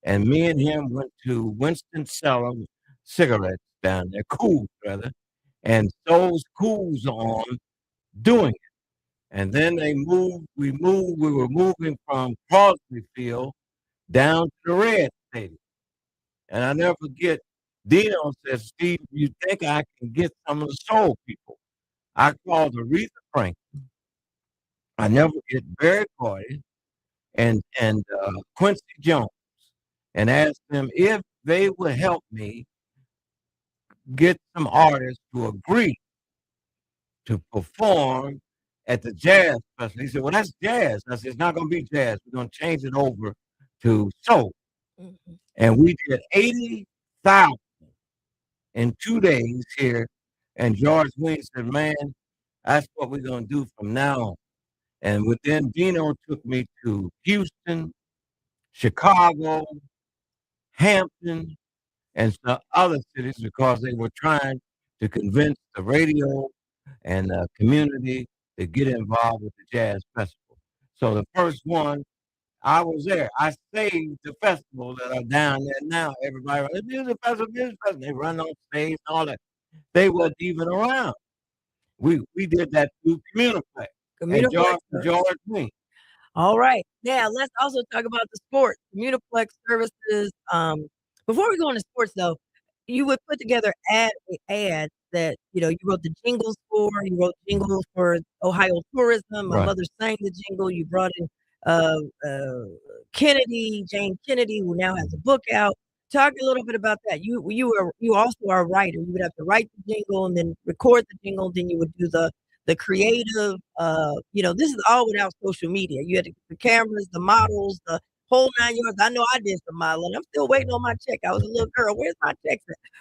And me and him went to Winston-Salem cigarettes down there, Cool, brother. And those Cools on doing it. And then we were moving from Crosby Field down to the Red Stadium. And I never forget, Dino said, Steve, you think I can get some of the soul people? I called Aretha Franklin. I never forget Barry Gordy and Quincy Jones, and asked them if they would help me get some artists to agree to perform at the jazz festival. He said, well, that's jazz. I said, it's not going to be jazz. We're going to change it over to soul. Mhm. And we did 80,000 in 2 days here. And George Wein said, man, that's what we're going to do from now on. And then Dino took me to Houston, Chicago, Hampton, and some other cities because they were trying to convince the radio and the community to get involved with the jazz festival. So the first one, I was there. I saved the festival that are down there now. Everybody, music festival, music festival. They run on stage and all that. They wasn't even around. We did that through Communiplex. And George Wein. All right. Now let's also talk about the sports. Communiplex Services. Before we go into sports though, you would put together ads that you wrote the jingles for. You wrote jingles for Ohio tourism. My Right. mother sang the jingle. You brought in Jane Kennedy, who now has a book out. Talk a little bit about that. You also are a writer. You would have to write the jingle and then record the jingle. Then you would do the creative. This is all without social media. You had the cameras, the models, the whole 9 yards. I know I did some modeling. I'm still waiting on my check. I was a little girl. Where's my check?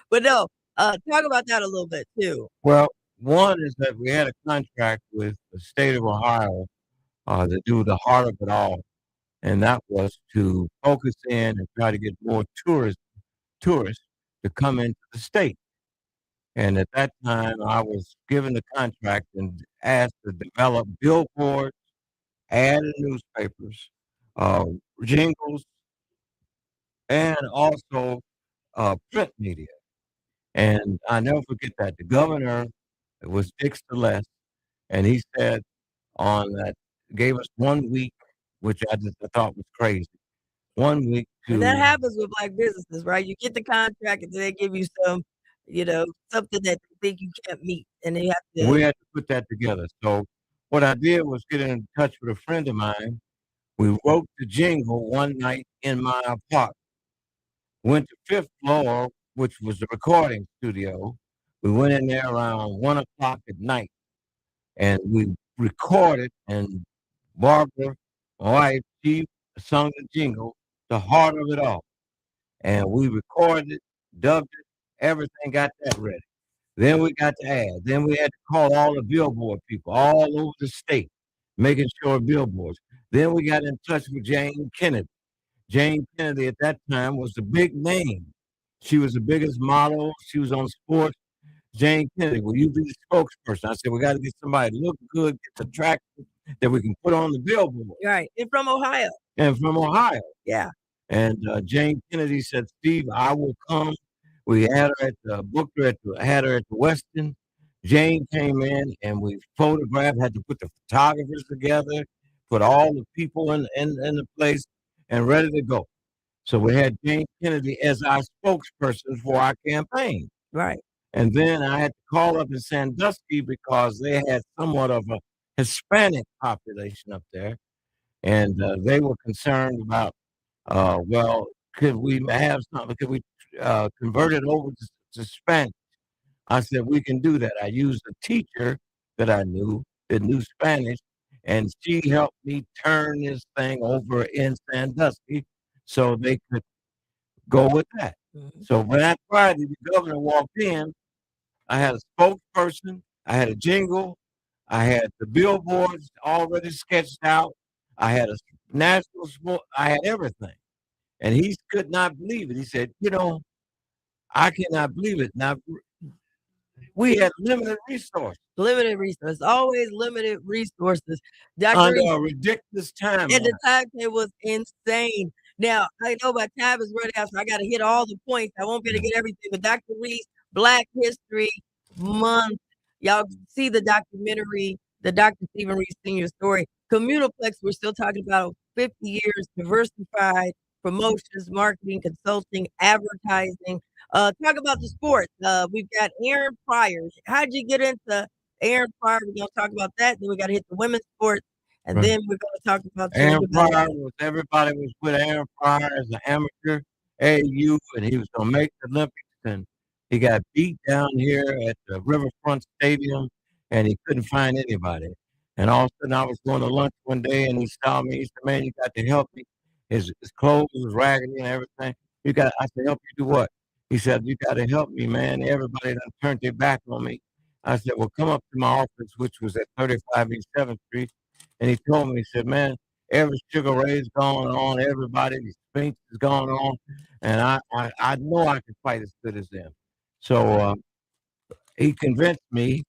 But no, talk about that a little bit too. Well, one is that we had a contract with the state of Ohio to do the heart of it all. And that was to focus in and try to get more tourists to come into the state. And at that time, I was given the contract and asked to develop billboards, ad in newspapers, uh, jingles, and also print media. And I never forget that the governor was Dick Celeste, and he said on that gave us 1 week, which I thought was crazy. 1 week And that to happens with black businesses, right? You get the contract and then they give you some, something that they think you can't meet, and they have to. we had to put that together. So what I did was get in touch with a friend of mine. We wrote the jingle one night in my apartment. Went to fifth floor, which was the recording studio. We went in there around 1 o'clock at night and we recorded. And Barbara, my wife, she sung the jingle, the heart of it all. And we recorded, dubbed it, everything, got that ready. Then we got the ad. Then we had to call all the billboard people all over the state, making sure billboards. Then we got in touch with Jane Kennedy. Jane Kennedy at that time was the big name. She was the biggest model. She was on sports. Jane Kennedy, will you be the spokesperson? I said, we got to get somebody to look good, get attractive, that we can put on the billboard. Right. And from Ohio. And from Ohio. Yeah. And Jane Kennedy said, Steve, I will come. We had her at the booked her had her at the Westin. Jane came in and we photographed, had to put the photographers together, put all the people in the place and ready to go. So we had Jane Kennedy as our spokesperson for our campaign. Right. And then I had to call up in Sandusky because they had somewhat of a Hispanic population up there. And they were concerned about, well, could we have something? Could we convert it over to Spanish? I said, we can do that. I used a teacher that I knew that knew Spanish, and she helped me turn this thing over in Sandusky so they could go with that. Mhm. So when that Friday, the governor walked in, I had a spokesperson, I had a jingle, I had the billboards already sketched out, I had a national sport, I had everything. And he could not believe it. He said, I cannot believe it. Now, we had limited resources. Limited resources, always limited resources. Under Dr. a ridiculous And timeline. the timetable was insane. Now, I know my time is running out, so I got to hit all the points. I won't be able to get everything, but Dr. Reece, Black History Month. Y'all see the documentary, the Dr. Stephen Reece Sr. story. Communiplex, we're still talking about 50 years, diversified promotions, marketing, consulting, advertising. Talk about the sports. We've got Aaron Pryor. How'd you get into Aaron Pryor? We're going to talk about that. Then we got to hit the women's sports. And Right. then we're going to talk about Aaron Pryor everybody was with Aaron Pryor as an amateur AU, and he was going to make the Olympics. And he got beat down here at the Riverfront Stadium, and he couldn't find anybody. And all of a sudden, I was going to lunch one day, and he saw me. He said, "Man, you got to help me." His clothes was raggedy and everything. I said, "Help you do what?" He said, "You got to help me, man. Everybody done turned their back on me." I said, "Well, come up to my office, which was at 35 East 7th Street." And he told me, he said, "Man, every Sugar Ray's going on, everybody, these Spinks is going on, and I know I can fight as good as them." So he convinced me,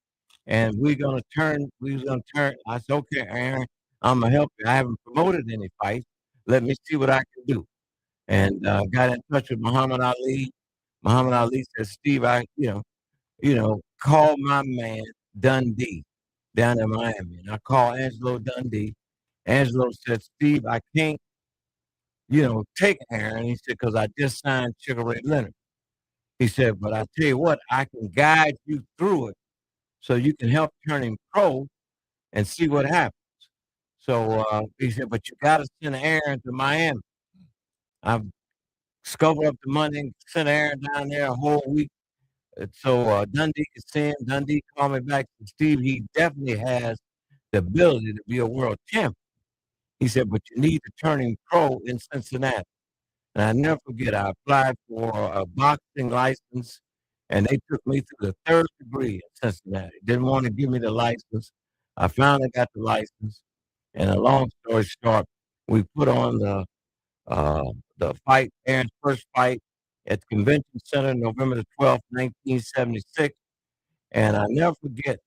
and we was gonna turn. I said, "Okay, Aaron, I'm gonna help you. I haven't promoted any fights. Let me see what I can do." And got in touch with Muhammad Ali. Muhammad Ali said, "Steve, call my man Dundee down in Miami." And I called Angelo Dundee. Angelo said, "Steve, I can't, take Aaron." He said, "Because I just signed Sugar Ray Leonard." He said, "But I tell you what, I can guide you through it so you can help turn him pro and see what happens." So he said, "But you got to send Aaron to Miami." I discovered up the money and sent Aaron down there a whole week. And so Dundee could see him. Dundee called me back and said, "Steve, he definitely has the ability to be a world champion." He said, "But you need to turn him pro in Cincinnati." And I never forget, I applied for a boxing license, and they took me through the third degree in Cincinnati. Didn't want to give me the license. I finally got the license, and a long story short, we put on the fight, Aaron's first fight at the Convention Center, November the 12th, 1976. And I never forget,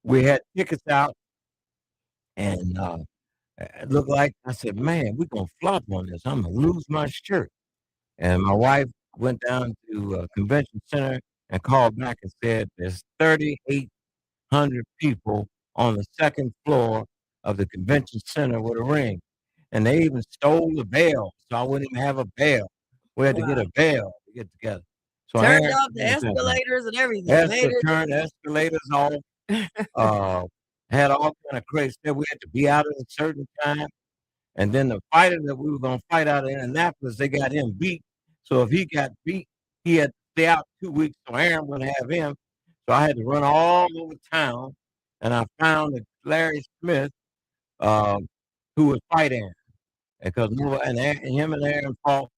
we had tickets out, and it looked like I said, "Man, we're gonna flop on this. I'm gonna lose my shirt." And my wife went down to convention center and called back and said, "There's 3,800 people on the second floor of the convention center with a ring, and they even stole the bell, so I wouldn't even have a bell. We had to get a bell to get together." So Turned Aaron, off the escalators and everything. Made it. turned escalators off. Had all kind of crazy stuff. We had to be out at a certain time. And then the fighter that we were going to fight out of Indianapolis, they got him beat. So if he got beat, he had to stay out 2 weeks. So Aaron wouldn't have him. So I had to run all over town. And I found that Larry Smith, who would fight Aaron. Because him and Aaron fought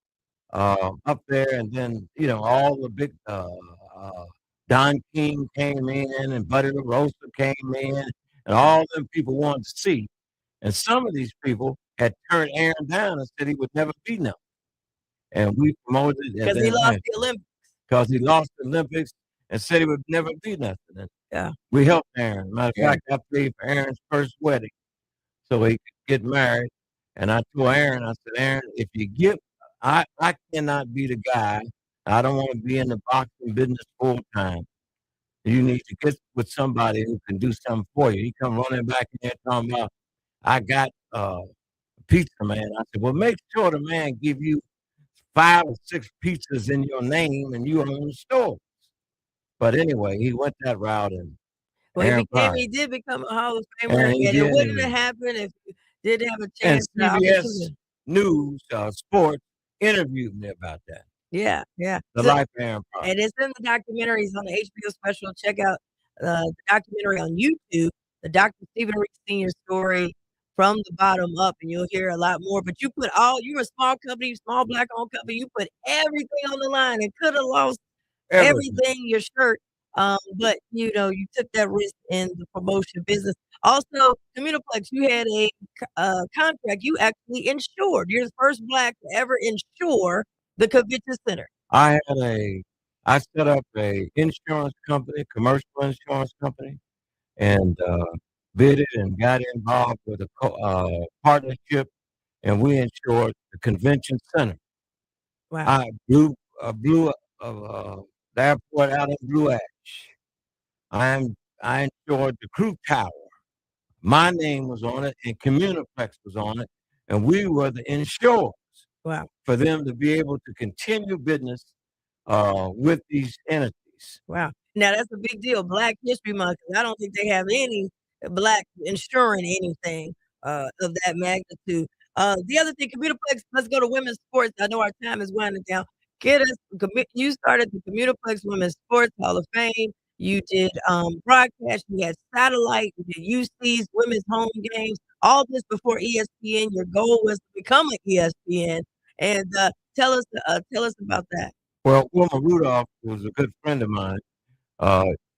up there. And then, all the big Don King came in and Buddy LaRosa came in. And all them people wanted to see. And some of these people had turned Aaron down and said he would never be nothing. And we promoted it. Because he lost the Olympics. Because he lost the Olympics and said he would never be nothing. And yeah. We helped Aaron. Matter of fact, I paid for Aaron's first wedding so he could get married. And I told Aaron, I said, "Aaron, if you I cannot be the guy. I don't want to be in the boxing business full time. You need to get with somebody who can do something for you." He come running back in there talking about, "I got pizza man." I said, "Well, make sure the man give you 5 or 6 pizzas in your name and you own the store." But anyway, he went that route, and he did become a Hall of Famer, and it wouldn't have happened if you didn't have a chance. And CBS News Sports interviewed me about that. Yeah. The life of Aaron Pryor. And it's in the documentaries on the HBO special. Check out the documentary on YouTube, the Dr. Stephen Reece Sr. story from the bottom up, and you'll hear a lot more. But you're a small company, small black-owned company. You put everything on the line and could have lost everything, your shirt. But you took that risk in the promotion business. Also, Communiplex, you had a contract. You actually insured. You're the first black to ever insure the convention center. I set up a insurance company, commercial insurance company, and bid it and got involved with a partnership, and we insured the convention center. Wow. I blew the airport out in Blue Ash. I insured the Crew Tower. My name was on it, and Communiplex was on it, and we were the insurers. Wow. For them to be able to continue business with these entities. Wow. Now, that's a big deal. Black History Month. I don't think they have any black insuring anything of that magnitude. The other thing, Communiplex, let's go to women's sports. I know our time is winding down. You started the Communiplex Women's Sports Hall of Fame. You did broadcast. You had satellite. You did UC's women's home games. All this before ESPN. Your goal was to become an ESPN. And tell us about that. Well, Wilma Rudolph was a good friend of mine.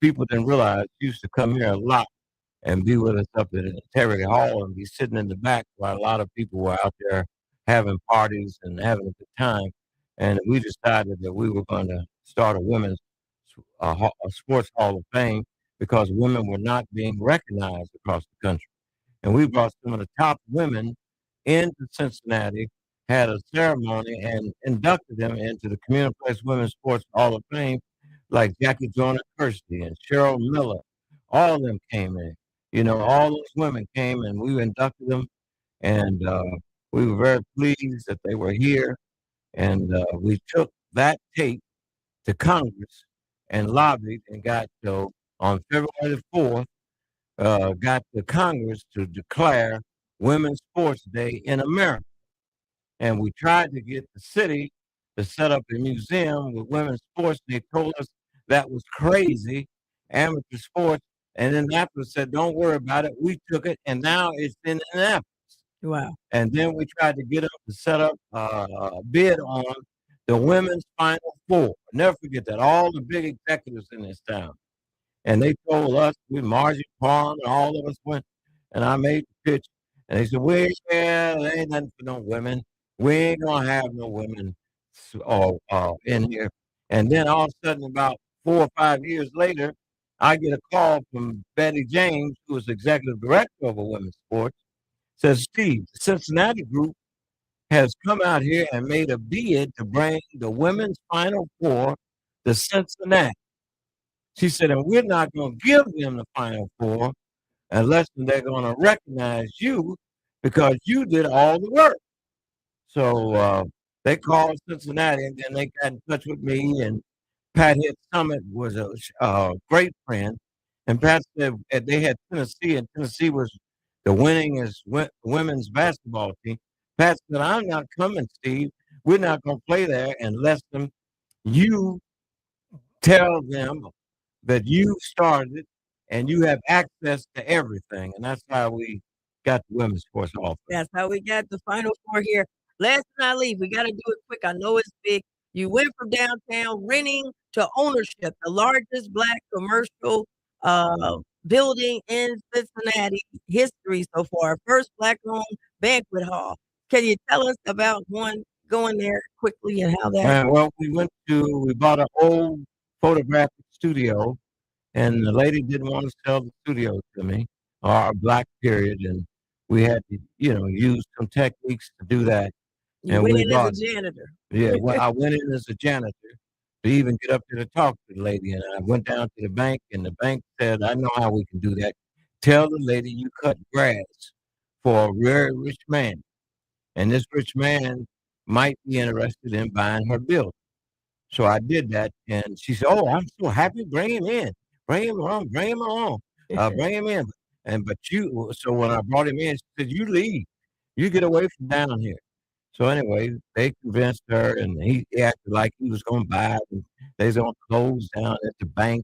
People didn't realize she used to come here a lot and be with us up at Integrity Hall and be sitting in the back while a lot of people were out there having parties and having a good time. And we decided that we were going to start a women's sports hall of fame because women were not being recognized across the country. And we brought some of the top women into Cincinnati, had a ceremony, and inducted them into the Communiplex Women's Sports Hall of Fame, like Jackie Joyner Kersey and Cheryl Miller. All of them came in. All those women came, and we inducted them, and we were very pleased that they were here. And we took that tape to Congress and lobbied and got on February the 4th, got the Congress to declare Women's Sports Day in America. And we tried to get the city to set up a museum with women's sports. They told us that was crazy, amateur sports. And Indianapolis said, "Don't worry about it." We took it, and now it's in Indianapolis. Wow. And then we tried to get them to set up a bid on the women's Final Four. Never forget that. All the big executives in this town. And they told us, Margie Parham and all of us went, and I made the pitch. And they said, there ain't nothing for no women. We ain't going to have no women in here. And then all of a sudden, about 4 or 5 years later, I get a call from Betty James, who is executive director of a women's sports, says, Steve, the Cincinnati group has come out here and made a bid to bring the women's Final Four to Cincinnati. She said, and we're not going to give them the Final Four unless they're going to recognize you because you did all the work. So they called Cincinnati, and then they got in touch with me. And Pat Hitt Summit was a great friend. And Pat said they had Tennessee, and Tennessee was the winningest women's basketball team. Pat said, I'm not coming, Steve. We're not going to play there unless you tell them that you started and you have access to everything. And that's how we got the women's sports offer. That's how we got the Final Four here. Last but not least, we got to do it quick. I know it's big. You went from downtown renting to ownership, the largest Black commercial building in Cincinnati history so far. First Black-owned banquet hall. Can you tell us about going there quickly and how that? Well, we bought an old photographic studio, and the lady didn't want to sell the studio to me, or a black period, and we had to, use some techniques to do that. You went in as a janitor. Yeah, well, I went in as a janitor to even get up there to talk to the lady, and I went down to the bank, and the bank said, I know how we can do that. Tell the lady you cut grass for a very rich man, and this rich man might be interested in buying her building. So I did that, and she said, "Oh, I'm so happy. Bring him in. Bring him along. Bring him along. Bring him in." So when I brought him in, she said, "You leave. You get away from down here." So anyway, they convinced her, and he acted like he was going to buy it. And they was going to close down at the bank.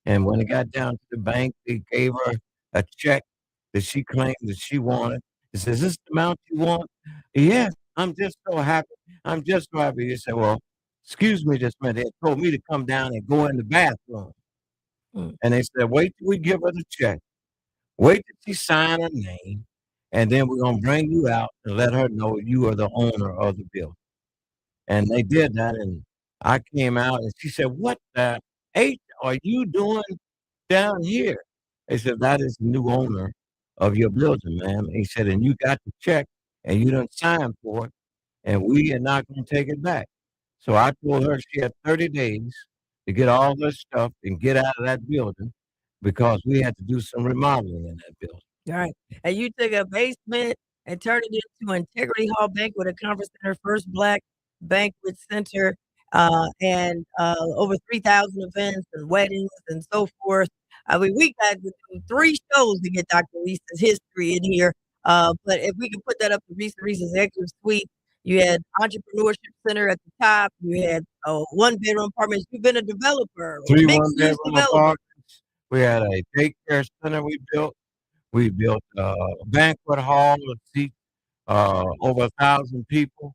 And when it got down to the bank, they gave her a check that she claimed that she wanted. He says, "Is this the amount you want?" "Yes, I'm just so happy. I'm just so happy." He said, "Well, excuse me just a minute. They told me to come down and go in the bathroom." And they said, "Wait till we give her the check. Wait till she sign her name. And then we're going to bring you out and let her know you are the owner of the building." And they did that. And I came out, and she said, "What the H are you doing down here?" They said, "That is the new owner of your building, ma'am." He said, "And you got the check, and you didn't sign for it, and we are not going to take it back." So I told her she had 30 days to get all this stuff and get out of that building because we had to do some remodeling in that building. All right. And you took a basement and turned it into Integrity Hall Banquet, a conference center, first Black banquet center, and over 3,000 events and weddings and so forth. I mean, we got to do 3 shows to get Dr. Reece's history in here. But if we could put that up to Reece's Executive Suite, you had Entrepreneurship Center at the top. You had 1-bedroom apartments. You've been a developer. 3 1-bedroom apartments. We had a daycare center we built. We built a banquet hall that seats over 1,000 people.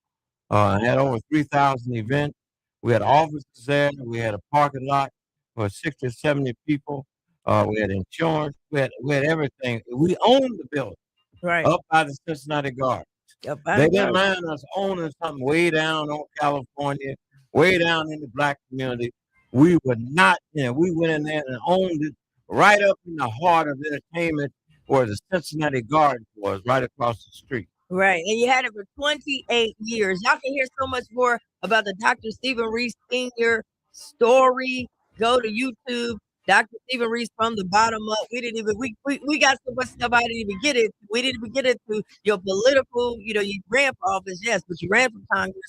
Had over 3,000 events. We had offices there. We had a parking lot for 60 or 70 people. We had insurance. We had everything. We owned the building. Right. Up by the Cincinnati Gardens. They didn't mind us owning something way down on California, way down in the Black community. We were not in. We went in there and owned it right up in the heart of entertainment, where the Cincinnati Gardens was, right across the street. Right. And you had it for 28 years. Y'all can hear so much more about the Dr. Stephen Reece Sr. story. Go to YouTube. Dr. Stephen Reece from the bottom up. We got so much stuff I didn't even get it. We didn't even get into your political, you ran for office, yes, but you ran for Congress.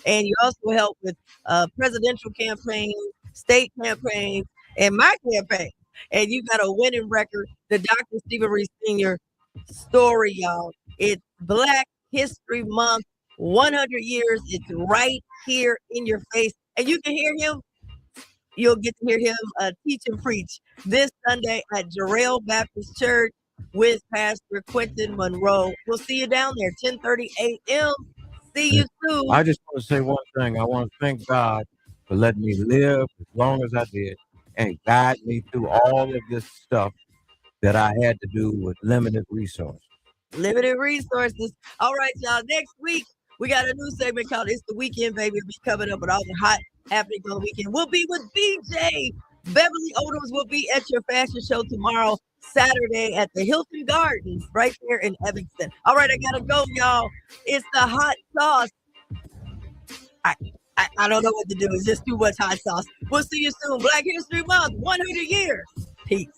And you also helped with presidential campaigns, state campaigns, and my campaign. And you got a winning record, the Dr. Stephen Reece Sr. story, y'all. It's Black History Month, 100 years. It's right here in your face. And you can hear him. You'll get to hear him teach and preach this Sunday at Jarrell Baptist Church with Pastor Quentin Monroe. We'll see you down there, 10:30 a.m. See you soon. I just want to say one thing. I want to thank God for letting me live as long as I did and guide me through all of this stuff that I had to do with limited resources. Limited resources. All right, y'all. Next week, we got a new segment called It's the Weekend, baby. It'll be coming up with all the hot happening on the weekend. We'll be with BJ. Beverly Odoms will be at your fashion show tomorrow, Saturday at the Hilton Gardens, right there in Evanston. All right, I gotta go, y'all. It's the hot sauce. I don't know what to do. It's just too much hot sauce. We'll see you soon. Black History Month, 100 years. Peace.